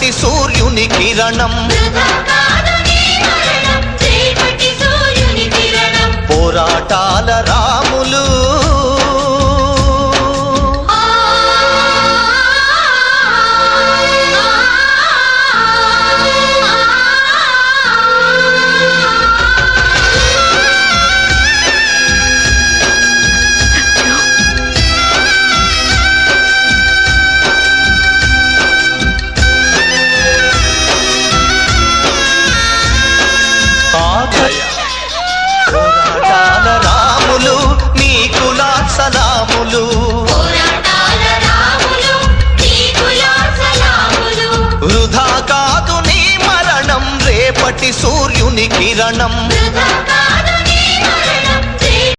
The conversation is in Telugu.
రేపటి సూర్యుని కిరణం పోరాటాల రాములు సలాములు వృధా కాదు నీ మరణం రేపటి సూర్యుని కిరణం